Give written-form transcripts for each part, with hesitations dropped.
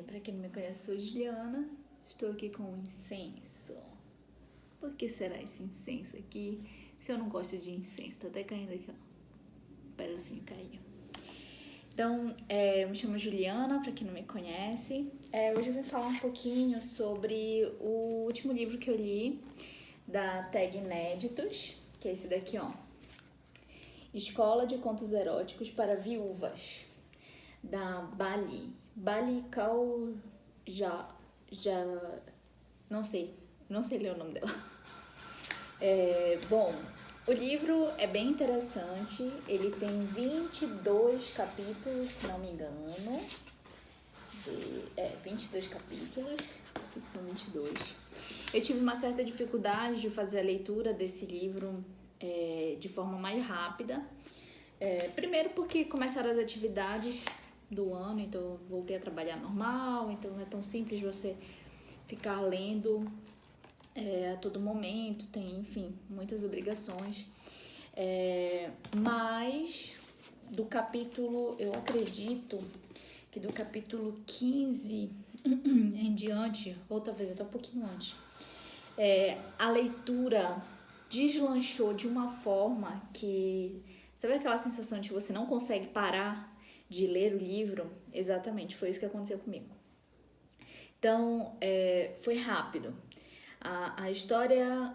Para quem não me conhece, sou Juliana. Estou aqui com um incenso. Por que será esse incenso aqui? Se eu não gosto de incenso, tá até caindo aqui, ó. Um pedacinho caiu. Então, eu me chamo Juliana, para quem não me conhece. Hoje eu vim falar um pouquinho sobre o último livro que eu li da Tag Inéditos, que é esse daqui, ó. Escola de Contos Eróticos para Viúvas, da Bali Kau não sei ler o nome dela. Bom, o livro é bem interessante, ele tem 22 capítulos, se não me engano. 22 capítulos, aqui são 22. Eu tive uma certa dificuldade de fazer a leitura desse livro de forma mais rápida. Primeiro porque começaram as atividades do ano, então eu voltei a trabalhar normal, então não é tão simples você ficar lendo a todo momento, tem, enfim, muitas obrigações. Mas do capítulo, eu acredito que do capítulo 15 em diante, ou talvez até um pouquinho antes, a leitura deslanchou de uma forma que... Sabe aquela sensação de que você não consegue parar de ler o livro? Exatamente, foi isso que aconteceu comigo. Então, foi rápido. A história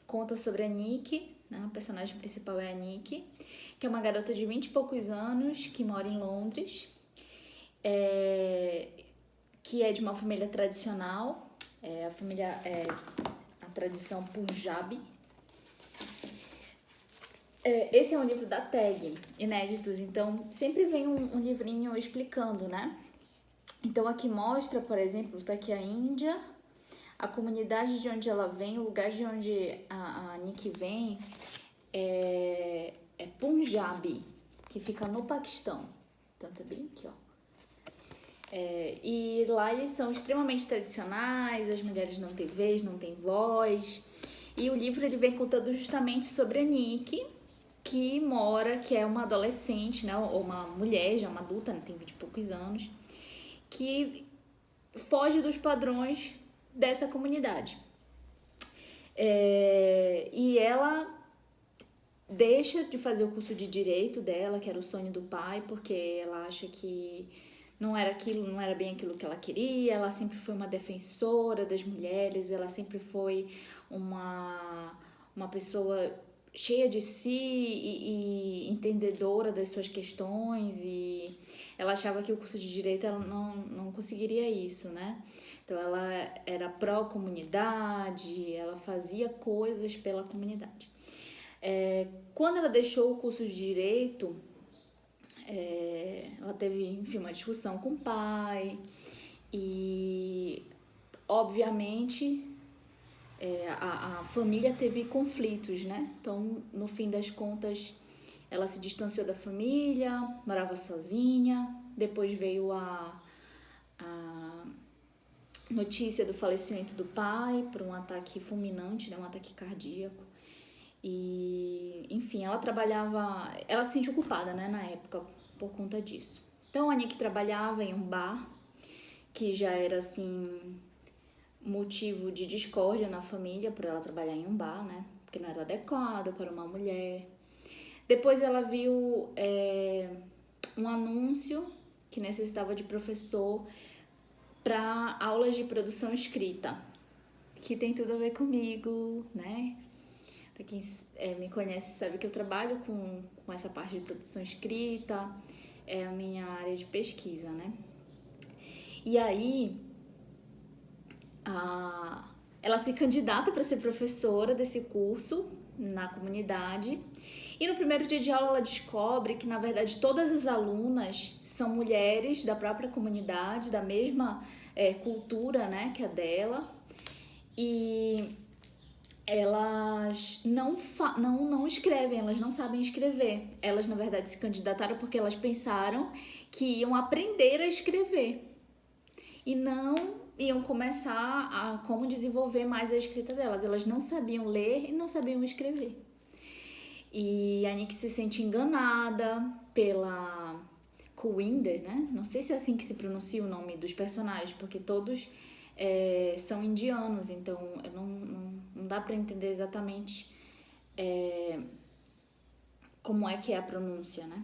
conta sobre a Nick, né? A personagem principal é a Nick, que é uma garota de 20 e poucos anos, que mora em Londres, que é de uma família tradicional, a tradição Punjabi. Esse é um livro da Tag Inéditos, então sempre vem um livrinho explicando, né? Então aqui mostra, por exemplo, tá aqui a Índia, a comunidade de onde ela vem, o lugar de onde a Nick vem é Punjabi, que fica no Paquistão. Então tá bem aqui, ó. E lá eles são extremamente tradicionais, as mulheres não têm vez, não têm voz. E o livro ele vem contando justamente sobre a Nick, que é uma adolescente, né, ou uma mulher, já uma adulta, né, tem 20 e poucos anos, que foge dos padrões dessa comunidade. E ela deixa de fazer o curso de direito dela, que era o sonho do pai, porque ela acha que não era bem aquilo que ela queria. Ela sempre foi uma defensora das mulheres, ela sempre foi uma pessoa cheia de si e entendedora das suas questões, e ela achava que o curso de direito ela não conseguiria isso, né? Então ela era pró-comunidade, ela fazia coisas pela comunidade. Quando ela deixou o curso de direito, ela teve, enfim, uma discussão com o pai e, obviamente, a família teve conflitos, né? Então, no fim das contas, ela se distanciou da família, morava sozinha. Depois veio a notícia do falecimento do pai por um ataque fulminante, né? Um ataque cardíaco. E, enfim, ela se sentiu culpada, né, na época, por conta disso. Então, a Nick trabalhava em um bar, que já era, assim, motivo de discórdia na família por ela trabalhar em um bar, né? Porque não era adequado para uma mulher. Depois ela viu um anúncio que necessitava de professor para aulas de produção escrita, que tem tudo a ver comigo, né? Para quem me conhece sabe que eu trabalho com essa parte de produção escrita, é a minha área de pesquisa, né? E aí, ela se candidata para ser professora desse curso na comunidade. E no primeiro dia de aula ela descobre que, na verdade, todas as alunas são mulheres da própria comunidade, da mesma cultura, né, que a dela. E elas não escrevem, elas não sabem escrever. Elas, na verdade, se candidataram porque elas pensaram que iam aprender a escrever. E não iam começar a como desenvolver mais a escrita delas. Elas não sabiam ler e não sabiam escrever. E a Nick se sente enganada Kuinder, né? Não sei se é assim que se pronuncia o nome dos personagens, porque todos são indianos, então não dá para entender exatamente como é que é a pronúncia, né?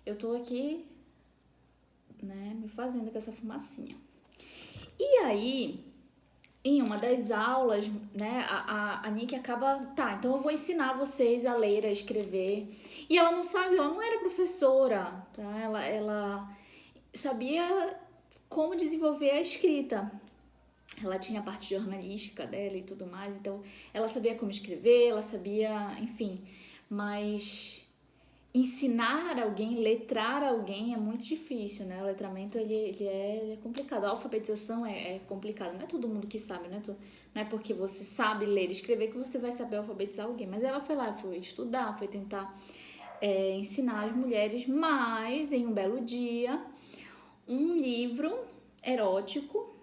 Eu tô aqui, né, me fazendo com essa fumacinha. E aí, em uma das aulas, né, a Nick acaba, tá, então eu vou ensinar vocês a ler, a escrever. E ela não sabe, ela não era professora, tá? Ela sabia como desenvolver a escrita. Ela tinha a parte jornalística dela e tudo mais, então ela sabia como escrever, ela sabia, enfim, mas ensinar alguém, letrar alguém é muito difícil, né? O letramento, ele é complicado. A alfabetização é complicado. Não é todo mundo que sabe, né? Não é porque você sabe ler e escrever que você vai saber alfabetizar alguém. Mas ela foi lá, foi estudar, foi tentar ensinar as mulheres. Mas, em um belo dia, um livro erótico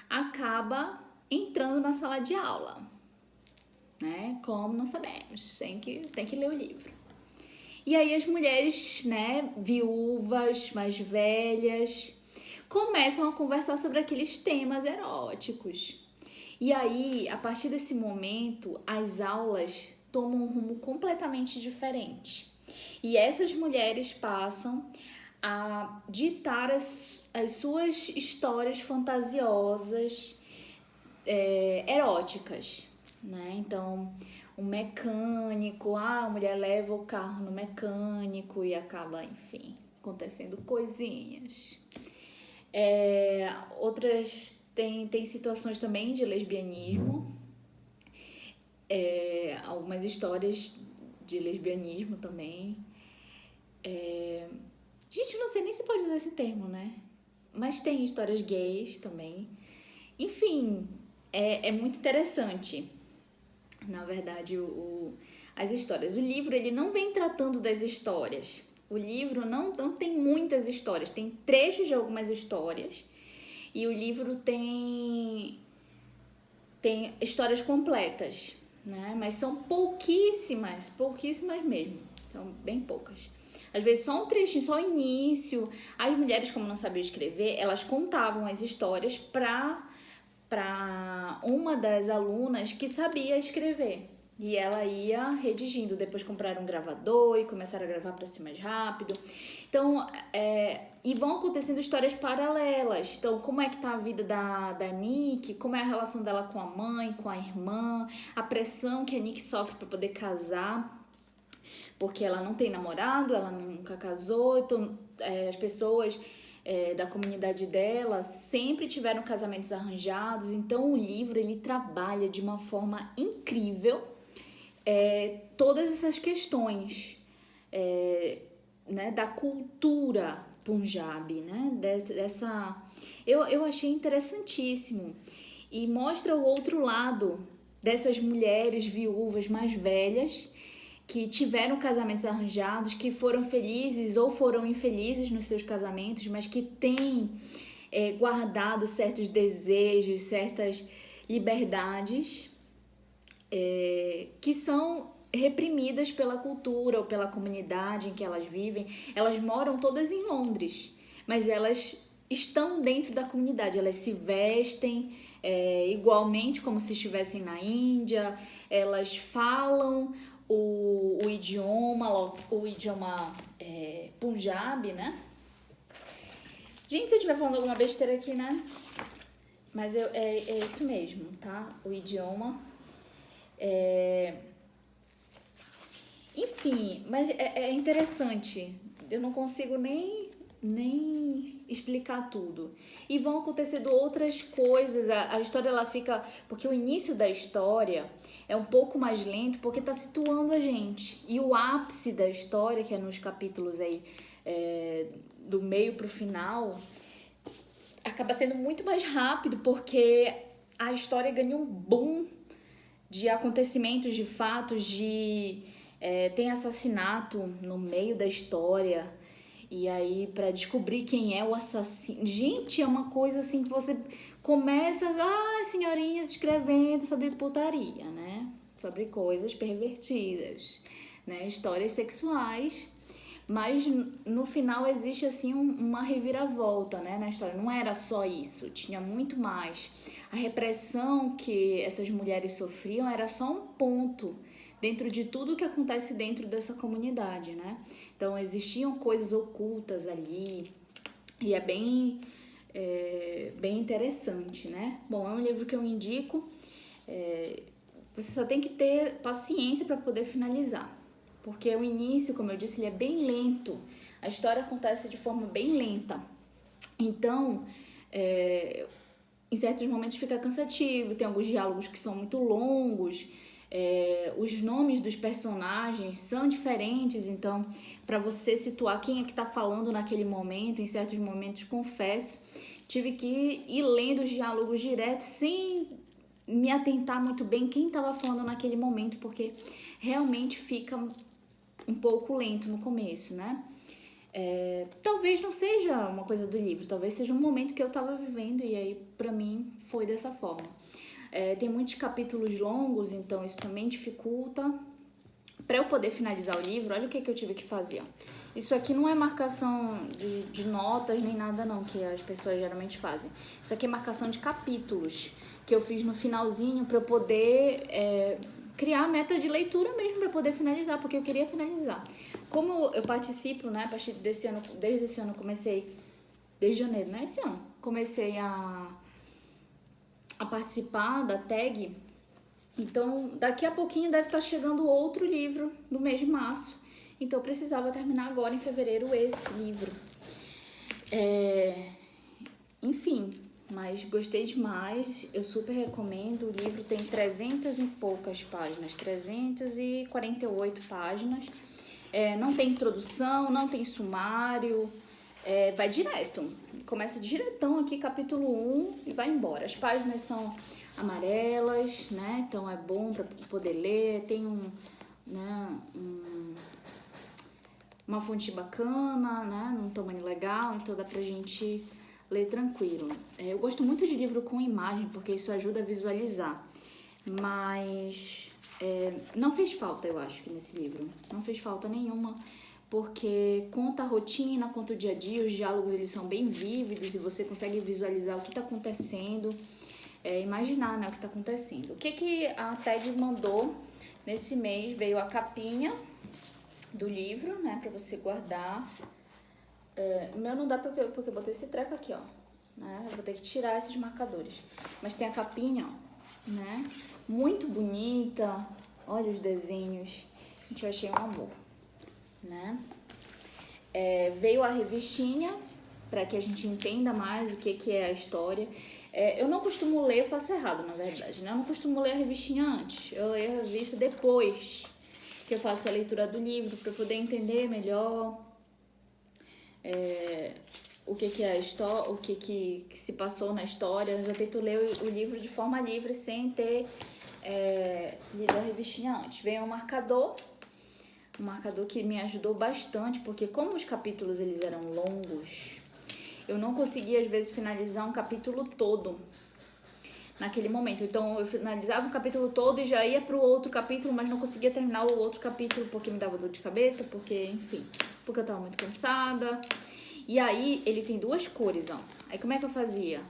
acaba entrando na sala de aula, né? Como não sabemos, tem que ler o livro. E aí as mulheres, né, viúvas, mais velhas, começam a conversar sobre aqueles temas eróticos. E aí, a partir desse momento, as aulas tomam um rumo completamente diferente. E essas mulheres passam a ditar as suas histórias fantasiosas, eróticas, né? Então, um mecânico, a mulher leva o carro no mecânico e acaba, enfim, acontecendo coisinhas. Outras tem situações também de lesbianismo, algumas histórias de lesbianismo também. Gente, não sei nem se pode usar esse termo, né? Mas tem histórias gays também. Enfim, é muito interessante, na verdade, as histórias. O livro, ele não vem tratando das histórias. O livro não tem muitas histórias, tem trechos de algumas histórias. E o livro tem histórias completas, né? Mas são pouquíssimas mesmo. São bem poucas. Às vezes só um trechinho, só o início. As mulheres, como não sabiam escrever, elas contavam as histórias para uma das alunas que sabia escrever. E ela ia redigindo. Depois compraram um gravador e começaram a gravar para ser mais rápido. Então, e vão acontecendo histórias paralelas. Então, como é que tá a vida da Nick? Como é a relação dela com a mãe, com a irmã? A pressão que a Nick sofre para poder casar. Porque ela não tem namorado, ela nunca casou. Então, as pessoas da comunidade dela sempre tiveram casamentos arranjados. Então, o livro, ele trabalha de uma forma incrível todas essas questões né, da cultura Punjabi, né? Eu achei interessantíssimo. E mostra o outro lado dessas mulheres viúvas mais velhas que tiveram casamentos arranjados, que foram felizes ou foram infelizes nos seus casamentos, mas que têm guardado certos desejos, certas liberdades que são reprimidas pela cultura ou pela comunidade em que elas vivem. Elas moram todas em Londres, mas elas estão dentro da comunidade, elas se vestem igualmente como se estivessem na Índia, elas falam o idioma Punjabi, né? Gente, se eu estiver falando alguma besteira aqui, né? Mas é isso mesmo, tá? O idioma. Enfim, mas é interessante. Eu não consigo nem explicar tudo. E vão acontecendo outras coisas. A história, ela fica... Porque o início da história é um pouco mais lento, porque tá situando a gente. E o ápice da história, que é nos capítulos aí, do meio pro final, acaba sendo muito mais rápido, porque a história ganha um boom de acontecimentos, de fatos, tem assassinato no meio da história. E aí, pra descobrir quem é o assassino... Gente, é uma coisa assim que você começa... senhorinhas escrevendo sobre putaria, né? Sobre coisas pervertidas, né? Histórias sexuais. Mas no final existe assim uma reviravolta, né, na história. Não era só isso, tinha muito mais. A repressão que essas mulheres sofriam era só um ponto dentro de tudo que acontece dentro dessa comunidade, né? Então existiam coisas ocultas ali e é bem interessante, né? Bom, é um livro que eu indico. Você só tem que ter paciência para poder finalizar. Porque o início, como eu disse, ele é bem lento. A história acontece de forma bem lenta. Então, em certos momentos fica cansativo, tem alguns diálogos que são muito longos, os nomes dos personagens são diferentes, então, para você situar quem é que está falando naquele momento, em certos momentos, confesso, tive que ir lendo os diálogos direto, sem me atentar muito bem quem estava falando naquele momento, porque realmente fica um pouco lento no começo, né? Talvez não seja uma coisa do livro, talvez seja um momento que eu estava vivendo e aí pra mim foi dessa forma. Tem muitos capítulos longos, então isso também dificulta. Para eu poder finalizar o livro, olha o que eu tive que fazer. Isso aqui não é marcação de notas nem nada não, que as pessoas geralmente fazem. Isso aqui é marcação de capítulos, que eu fiz no finalzinho para eu poder criar a meta de leitura mesmo, para poder finalizar, porque eu queria finalizar. Como eu participo, né, a partir desse ano, desde esse ano eu comecei, desde janeiro, né, esse ano, comecei a participar da tag, então daqui a pouquinho deve estar chegando outro livro no mês de março, então eu precisava terminar agora em fevereiro esse livro. Enfim, mas gostei demais, eu super recomendo. O livro tem 300 e poucas páginas, 348 páginas. Não tem introdução, não tem sumário, vai direto. Começa diretão aqui, capítulo 1 e vai embora. As páginas são amarelas, né? Então é bom para poder ler. Tem uma fonte bacana, né? Num tamanho legal, então dá pra gente ler tranquilo. Eu gosto muito de livro com imagem, porque isso ajuda a visualizar. Mas não fez falta, eu acho, que nesse livro. Não fez falta nenhuma, porque conta a rotina, conta o dia a dia, os diálogos eles são bem vívidos e você consegue visualizar o que está acontecendo, imaginar, né, o que está acontecendo. O que a TED mandou nesse mês? Veio a capinha do livro, né, para você guardar. O meu não dá porque eu botei esse treco aqui, ó, né? Eu vou ter que tirar esses marcadores. Mas tem a capinha, ó, né? Muito bonita. Olha os desenhos. Gente, eu achei um amor, né? Veio a revistinha para que a gente entenda mais o que é a história. Eu não costumo ler, eu faço errado, na verdade, né? Eu não costumo ler a revistinha antes. Eu leio a revista depois que eu faço a leitura do livro para poder entender melhor o que é a história, o que se passou na história. Eu já tento ler o livro de forma livre, sem ter lido a revistinha antes. Veio um marcador que me ajudou bastante, porque como os capítulos eles eram longos, eu não conseguia às vezes finalizar um capítulo todo naquele momento. Então eu finalizava o capítulo todo e já ia para o outro capítulo, mas não conseguia terminar o outro capítulo porque me dava dor de cabeça, porque eu estava muito cansada. E aí ele tem duas cores, ó. Aí como é que eu fazia?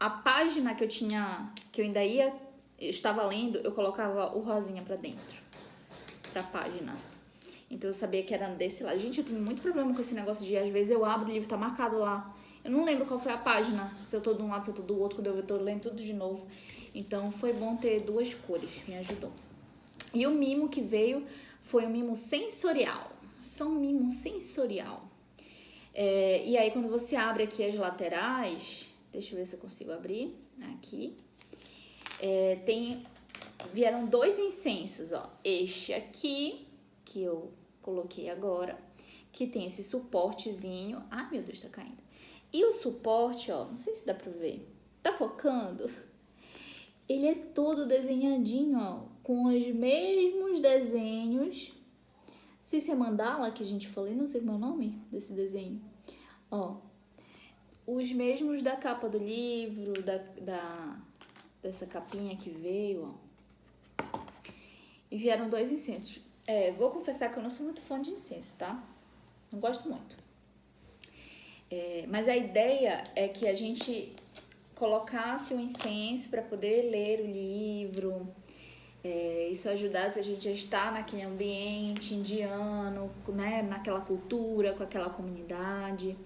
A página que eu ainda estava lendo, eu colocava o rosinha pra dentro, pra página. Então eu sabia que era desse lado. Gente, eu tenho muito problema com esse negócio de, às vezes eu abro o livro, tá marcado lá. Eu não lembro qual foi a página, se eu tô de um lado, se eu tô do outro, quando eu tô lendo tudo de novo. Então foi bom ter duas cores, me ajudou. E o mimo que veio foi um mimo sensorial. Só um mimo sensorial. E aí quando você abre aqui as laterais, deixa eu ver se eu consigo abrir, aqui, vieram 2 incensos, ó, este aqui, que eu coloquei agora, que tem esse suportezinho, ai meu Deus, tá caindo, e o suporte, ó, não sei se dá pra ver, tá focando? Ele é todo desenhadinho, ó, com os mesmos desenhos. Não sei se é mandala que a gente falou, não sei como é o nome desse desenho. Ó, os mesmos da capa do livro, dessa capinha que veio, ó. E vieram 2 incensos. Vou confessar que eu não sou muito fã de incenso, tá? Não gosto muito. Mas a ideia é que a gente colocasse o incenso para poder ler o livro. Isso ajudasse a gente a estar naquele ambiente indiano, né, naquela cultura, com aquela comunidade.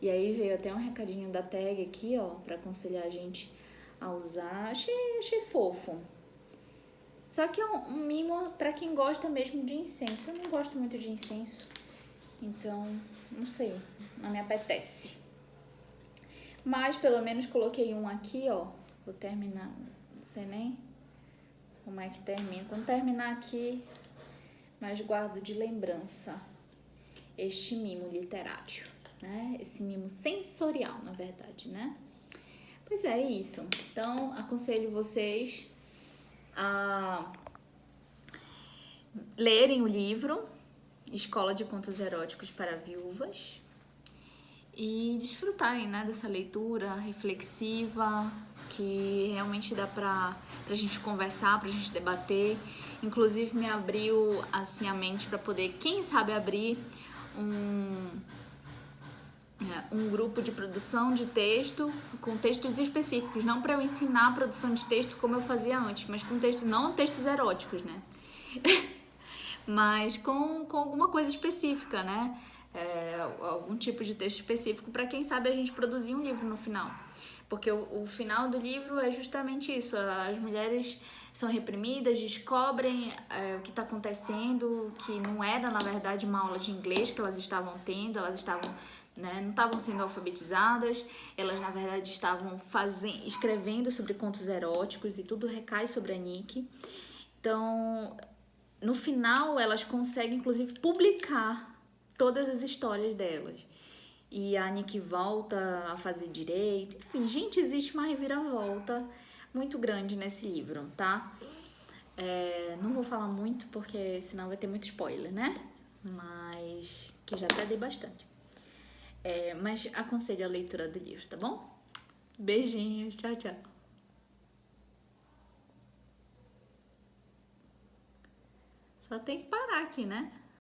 E aí veio até um recadinho da tag aqui, ó, para aconselhar a gente a usar. Achei fofo. Só que é um mimo para quem gosta mesmo de incenso. Eu não gosto muito de incenso, então não sei, não me apetece. Mas pelo menos coloquei um aqui, ó. Vou terminar, não sei nem como é que termina. Quando terminar aqui, mas guardo de lembrança este mimo literário, né? Esse mimo sensorial, na verdade, né? Pois é isso. Então, aconselho vocês a lerem o livro Escola de Contos Eróticos para Viúvas e desfrutarem, né, dessa leitura reflexiva que realmente dá pra gente conversar, pra gente debater. Inclusive me abriu assim a mente para poder, quem sabe, abrir um grupo de produção de texto com textos específicos, não para eu ensinar a produção de texto como eu fazia antes, mas com textos, não textos eróticos, né? Mas com alguma coisa específica, né? Algum tipo de texto específico para quem sabe a gente produzir um livro no final. Porque o final do livro é justamente isso, as mulheres são reprimidas, descobrem o que está acontecendo, que não era na verdade uma aula de inglês que elas estavam tendo, elas estavam, né, não estavam sendo alfabetizadas, elas na verdade estavam escrevendo sobre contos eróticos e tudo recai sobre a Nick. Então, no final, elas conseguem, inclusive, publicar todas as histórias delas. E a Nick volta a fazer direito. Enfim, gente, existe uma reviravolta muito grande nesse livro, tá? Não vou falar muito, porque senão vai ter muito spoiler, né? Mas que já até dei bastante. Mas aconselho a leitura do livro, tá bom? Beijinhos, tchau, tchau. Só tem que parar aqui, né?